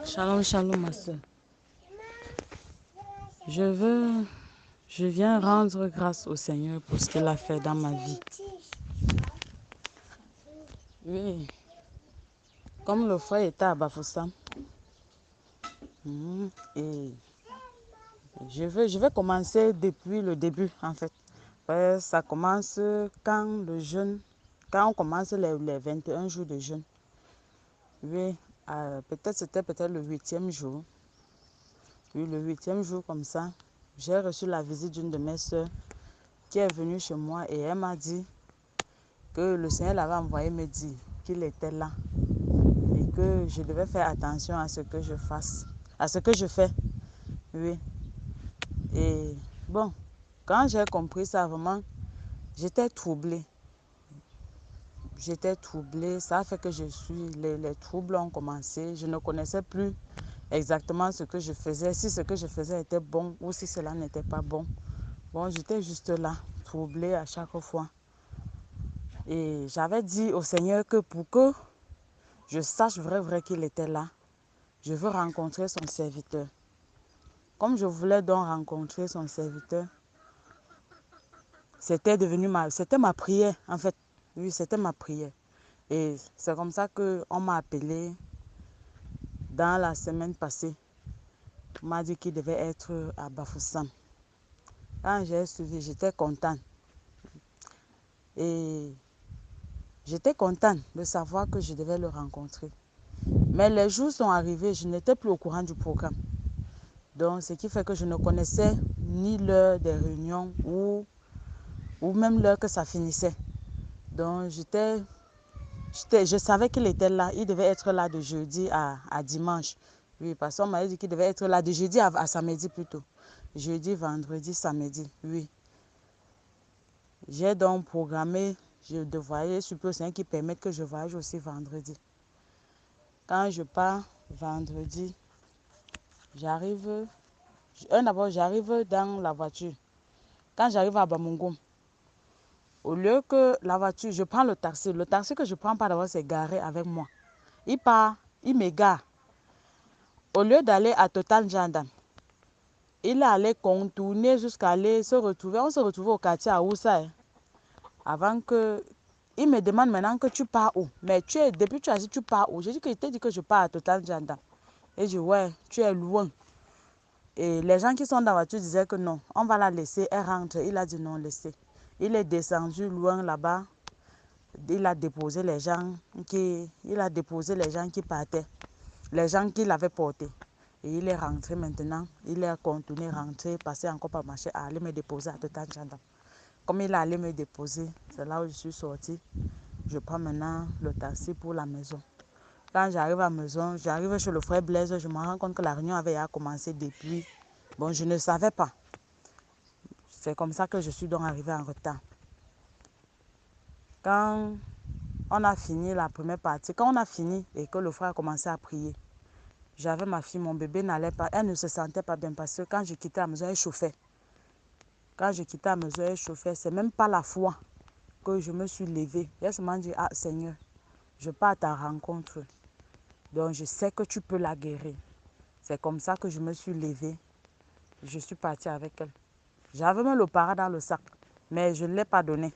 Shalom, shalom, ma soeur. Je viens rendre grâce au Seigneur pour ce qu'il a fait dans ma vie. Oui, comme le frère était à Bafoussam, et je vais commencer depuis le début, en fait. Ça commence quand quand on commence les 21 jours de jeûne. Oui, c'était peut-être le 8e jour. Oui, le 8e jour comme ça, j'ai reçu la visite d'une de mes soeurs qui est venue chez moi et elle m'a dit que le Seigneur l'avait envoyé me dire qu'il était là et que je devais faire attention à ce que je fasse, à ce que je fais. Oui. Et bon, quand j'ai compris ça, vraiment, j'étais troublée. J'étais troublée. Ça a fait que les troubles ont commencé. Je ne connaissais plus exactement ce que je faisais, si ce que je faisais était bon ou si cela n'était pas bon. Bon, j'étais juste là, troublée à chaque fois. Et j'avais dit au Seigneur que pour que je sache vrai qu'il était là, je veux rencontrer son serviteur. Comme je voulais donc rencontrer son serviteur, c'était ma prière en fait. Oui, c'était ma prière. Et c'est comme ça qu'on m'a appelé dans la semaine passée. On m'a dit qu'il devait être à Bafoussam. Quand j'ai suivi, j'étais contente. Et j'étais contente de savoir que je devais le rencontrer. Mais les jours sont arrivés, je n'étais plus au courant du programme. Donc, ce qui fait que je ne connaissais ni l'heure des réunions ou même l'heure que ça finissait. Donc, je savais qu'il était là. Il devait être là de jeudi à dimanche. Oui, parce qu'on m'avait dit qu'il devait être là de jeudi à samedi plutôt. Jeudi, vendredi, samedi, oui. J'ai donc programmé, je devrais supposer Seigneur qui permet que je voyage aussi vendredi. Quand je pars vendredi, j'arrive dans la voiture. Quand j'arrive à Bamungum, au lieu que la voiture, je prends le taxi. Le taxi que je prends pas d'abord, c'est garé avec moi. Il part, il m'égare. Au lieu d'aller à Total Gendarme, il est allé contourner jusqu'à aller se retrouver. On se retrouve au quartier à Oussa. Avant que... Il me demande maintenant que tu pars où. Mais depuis que tu as dit tu pars où. J'ai dit qu'il t'a dit que je pars à Total Gendarme. Et je dis ouais, tu es loin. Et les gens qui sont dans la voiture disaient que non, on va la laisser, elle rentre. Il a dit non, laissez. Il est descendu loin là-bas. Il a déposé les gens qui partaient, les gens qui l'avaient porté. Et il est rentré maintenant. Il est contourné, rentré, passé encore par marché, à aller me déposer à Total Gendarme. Comme il est allé me déposer, c'est là où je suis sortie. Je prends maintenant le taxi pour la maison. Quand j'arrive à la maison, j'arrive chez le frère Blaise, je me rends compte que la réunion avait commencé depuis. Bon, je ne savais pas. C'est comme ça que je suis donc arrivée en retard. Quand on a fini la première partie, quand on a fini et que le frère a commencé à prier, j'avais ma fille, mon bébé n'allait pas, elle ne se sentait pas bien parce que quand je quittais la maison, elle chauffait. Quand je quittais la maison, elle chauffait. C'est même pas la foi que je me suis levée. Elle se m'a dit, ah Seigneur, je pars à ta rencontre. Donc je sais que tu peux la guérir. C'est comme ça que je me suis levée. Je suis partie avec elle. J'avais même le para dans le sac, mais je ne l'ai pas donné.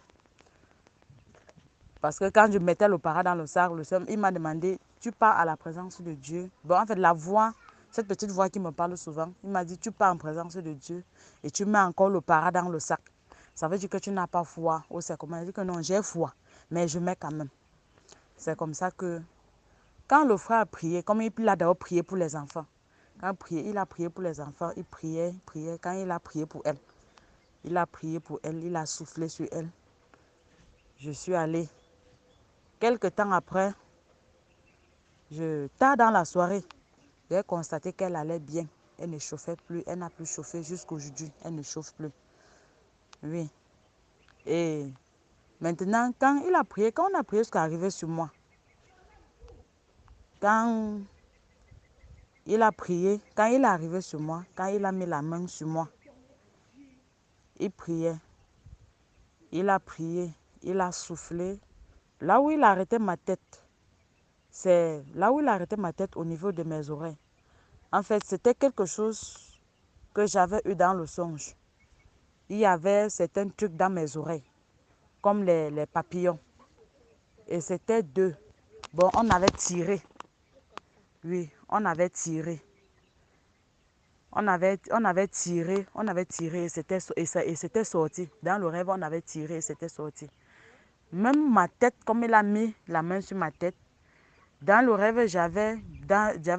Parce que quand je mettais le para dans le sac, il m'a demandé, tu pars à la présence de Dieu. Bon, en fait, la voix, cette petite voix qui me parle souvent, il m'a dit, tu pars en présence de Dieu et tu mets encore le para dans le sac. Ça veut dire que tu n'as pas foi. Ou c'est comment? Il dit que non, j'ai foi, mais je mets quand même. C'est comme ça que, quand le frère a prié, comme il a d'abord prié pour les enfants, quand il a prié pour les enfants, il priait. Quand il a prié pour elle, il a prié pour elle, il a soufflé sur elle. Je suis allée. Quelque temps après, tard dans la soirée, j'ai constaté qu'elle allait bien. Elle ne chauffait plus. Elle n'a plus chauffé jusqu'aujourd'hui. Elle ne chauffe plus. Oui. Et maintenant, quand on a prié jusqu'à arriver sur moi, quand il a prié, quand il est arrivé sur moi, quand il a mis la main sur moi, il priait. Il a prié. Il a soufflé. Là où il a arrêté ma tête, c'est là où il a arrêté ma tête au niveau de mes oreilles. En fait, c'était quelque chose que j'avais eu dans le songe. Il y avait certains trucs dans mes oreilles, comme les papillons. Et c'était deux. Bon, on avait tiré. Oui, on avait tiré. On avait tiré et c'était sorti. Dans le rêve, on avait tiré et c'était sorti. Même ma tête, comme il a mis la main sur ma tête, dans le rêve, j'avais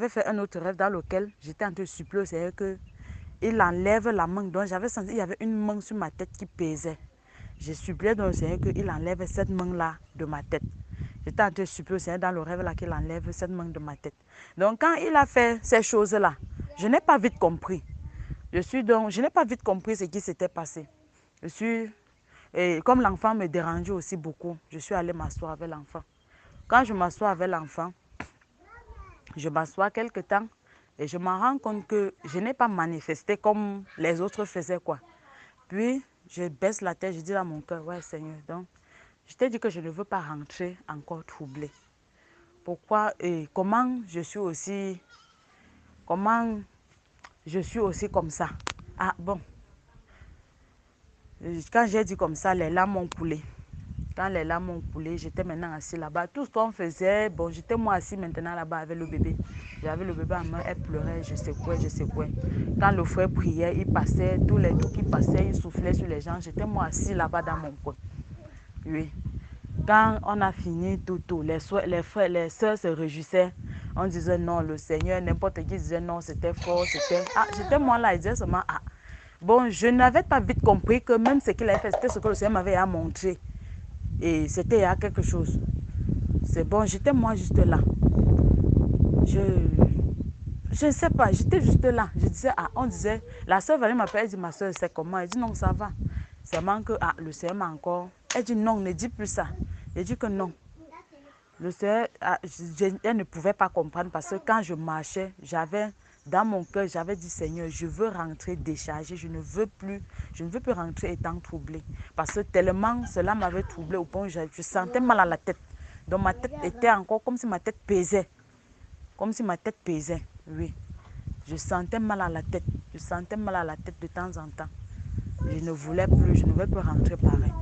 fait un autre rêve dans lequel j'étais en train de supplier au Seigneur qu'il enlève la main. Donc j'avais senti qu'il y avait une main sur ma tête qui pesait. J'ai supplié dans le Seigneur qu'il enlève cette main-là de ma tête. J'étais en train de supplier au Seigneur dans le rêve là qu'il enlève cette main de ma tête. Donc quand il a fait ces choses-là, je n'ai pas vite compris. Je n'ai pas vite compris ce qui s'était passé. Et comme l'enfant me dérangeait aussi beaucoup, je suis allée m'asseoir avec l'enfant. Quand je m'assois avec l'enfant, je m'assois quelque temps et je me rends compte que je n'ai pas manifesté comme les autres faisaient quoi. Puis, je baisse la tête, je dis dans mon cœur, ouais Seigneur, donc, je t'ai dit que je ne veux pas rentrer encore troublée. Pourquoi et comment je suis aussi comme ça. Ah bon, quand j'ai dit comme ça, les larmes ont coulé. Quand les larmes ont coulé, j'étais maintenant assis là-bas. Tout ce qu'on faisait, bon, j'étais moi assis maintenant là-bas avec le bébé. J'avais le bébé en main, elle pleurait, je secouais, je secouais. Quand le frère priait, il passait, tous les trucs qui passaient, il soufflait sur les gens. J'étais moi assis là-bas dans mon coin. Oui. Quand on a fini tout, les frères, les soeurs se réjouissaient. On disait non, le Seigneur, n'importe qui disait non, c'était fort, c'était... Ah, j'étais moi là, il disait seulement, ah. Bon, je n'avais pas vite compris que même ce qu'il avait fait, c'était ce que le Seigneur m'avait montré. Et c'était quelque chose. C'est bon, j'étais moi juste là. Je ne sais pas, j'étais juste là. Je disais, ah, on disait, la soeur Valérie m'appelle, elle dit, ma soeur, c'est comment? Elle dit, non, ça va. Seulement que, ah, le Seigneur m'a encore. Elle dit, non, ne dis plus ça. Elle dit que non. Le Seigneur, ah, elle ne pouvait pas comprendre parce que quand je marchais, dans mon cœur, j'avais dit, Seigneur, je veux rentrer déchargée, je ne veux plus rentrer étant troublée. Parce que tellement cela m'avait troublée au point où je sentais mal à la tête. Donc ma tête était encore comme si ma tête pesait. Comme si ma tête pesait, oui. Je sentais mal à la tête. Je sentais mal à la tête de temps en temps. Je ne voulais plus rentrer pareil.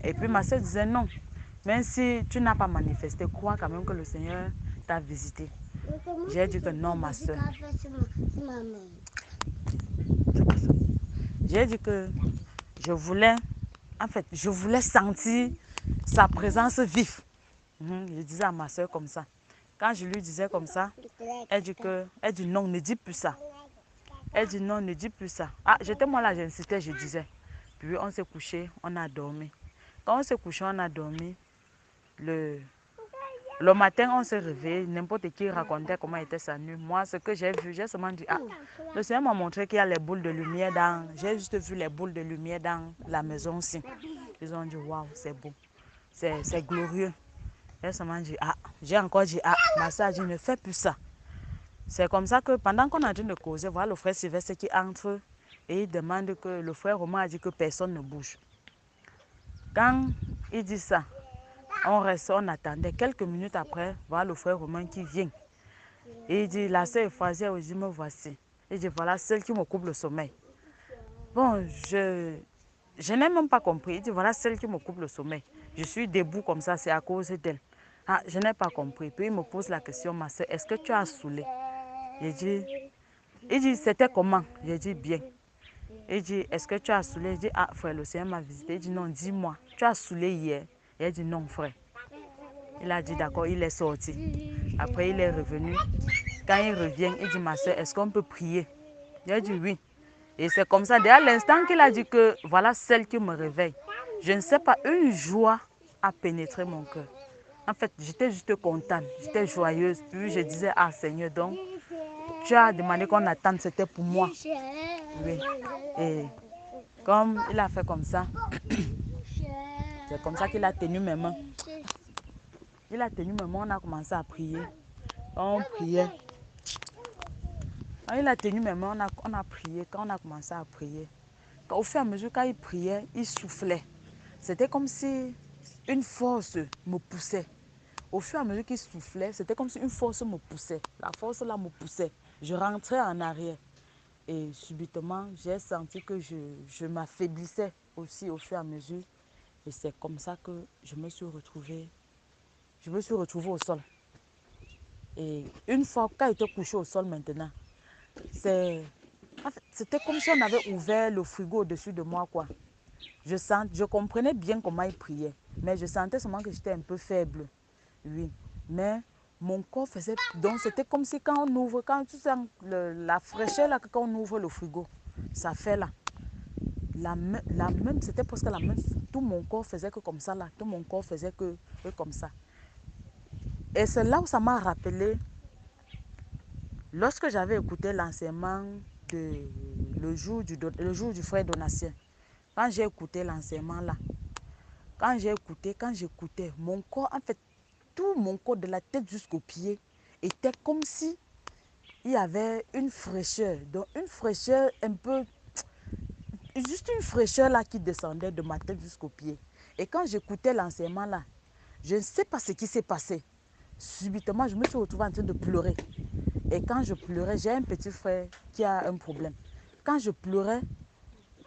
Et puis ma soeur disait non. Même si tu n'as pas manifesté, crois quand même que le Seigneur t'a visité. J'ai dit que non, ma soeur. J'ai dit que je voulais sentir sa présence vive. Je disais à ma soeur comme ça. Quand je lui disais comme ça, elle dit non, ne dis plus ça. Elle dit non, ne dis plus ça. Ah, j'étais moi là, j'insistais, je disais. Puis on s'est couché, on a dormi. Quand on s'est couché, on a dormi. Le matin, on s'est réveillé. N'importe qui racontait comment était sa nuit. Moi, ce que j'ai vu, j'ai seulement dit, ah, le Seigneur m'a montré qu'il y a les boules de lumière dans... J'ai juste vu les boules de lumière dans la maison aussi. Ils ont dit, waouh, c'est beau. C'est glorieux. J'ai seulement dit, ah, j'ai encore dit, ah, ma soeur a dit, ne fais plus ça. C'est comme ça que pendant qu'on est en train de causer, voilà le frère Sylvestre qui entre et il demande que le frère Romain a dit que personne ne bouge. Quand il dit ça, on reste, on attendait. Quelques minutes après, voilà le frère Romain qui vient. Et il dit, la sœur Euphasie, il dit, me voici. Il dit, voilà celle qui me coupe le sommeil. Bon, je n'ai même pas compris. Il dit, voilà celle qui me coupe le sommeil. Je suis debout comme ça, c'est à cause d'elle. Ah, je n'ai pas compris. Puis il me pose la question, ma soeur, est-ce que tu as saoulé? Il dit, c'était comment? J'ai dit, bien. Il dit, est-ce que tu as saoulé? Il dit, ah, frère, le Seigneur m'a visité. Il dit, non, dis-moi, tu as saoulé hier? Il dit, non, frère. Il a dit, d'accord, il est sorti. Après, il est revenu. Quand il revient, il dit, ma soeur, est-ce qu'on peut prier? J'ai dit, oui. Et c'est comme ça, dès à l'instant qu'il a dit que voilà celle qui me réveille, je ne sais pas, une joie a pénétré mon cœur. En fait, j'étais juste contente, j'étais joyeuse. Puis je disais, ah Seigneur, donc, tu as demandé qu'on attende, c'était pour moi. Oui. Et comme il a fait comme ça, c'est comme ça qu'il a tenu mes mains. Il a tenu mes mains, on a commencé à prier. On priait. Quand il a tenu mes mains, on a prié. Quand on a commencé à prier, au fur et à mesure, quand il priait, il soufflait. C'était comme si une force me poussait. Au fur et à mesure qu'il soufflait, c'était comme si une force me poussait. La force là me poussait. Je rentrais en arrière. Et subitement, j'ai senti que je m'affaiblissais aussi au fur et à mesure. Et c'est comme ça que je me suis retrouvée au sol. Et une fois qu'elle était couchée au sol maintenant, c'était comme si on avait ouvert le frigo au-dessus de moi, quoi. Je comprenais bien comment il priait, mais je sentais seulement que j'étais un peu faible. Oui, mais mon corps faisait... Donc, c'était comme si quand on ouvre, quand tu sens la fraîcheur, là, quand on ouvre le frigo, ça fait là. La même, c'était presque la même. Tout mon corps faisait que comme ça, là. Tout mon corps faisait que comme ça. Et c'est là où ça m'a rappelé, lorsque j'avais écouté l'enseignement le jour du frère Donatien. Quand j'ai écouté l'enseignement là, quand j'écoutais, mon corps, en fait, tout mon corps, de la tête jusqu'aux pieds, était comme si il y avait une fraîcheur. Donc, une fraîcheur un peu, juste une fraîcheur là qui descendait de ma tête jusqu'aux pieds. Et quand j'écoutais l'enseignement là, je ne sais pas ce qui s'est passé. Subitement, je me suis retrouvée en train de pleurer. Et quand je pleurais, j'ai un petit frère qui a un problème. Quand je pleurais,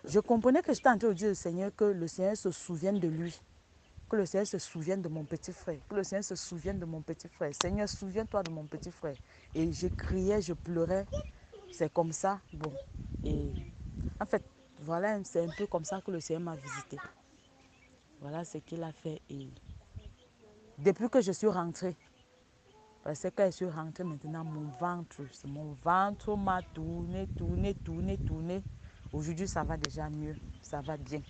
je comprenais que j'étais en train de dire au Seigneur que le Seigneur se souvienne de lui. Que le Seigneur se souvienne de mon petit frère. Que le Seigneur se souvienne de mon petit frère. Seigneur, souviens-toi de mon petit frère. Et je criais, je pleurais. C'est comme ça. Bon. Et en fait, voilà, c'est un peu comme ça que le Seigneur m'a visité. Voilà ce qu'il a fait. Et depuis que je suis rentrée, parce que quand je suis rentrée maintenant, mon ventre m'a tourné, tourné, tourné, tourné. Aujourd'hui, ça va déjà mieux. Ça va bien.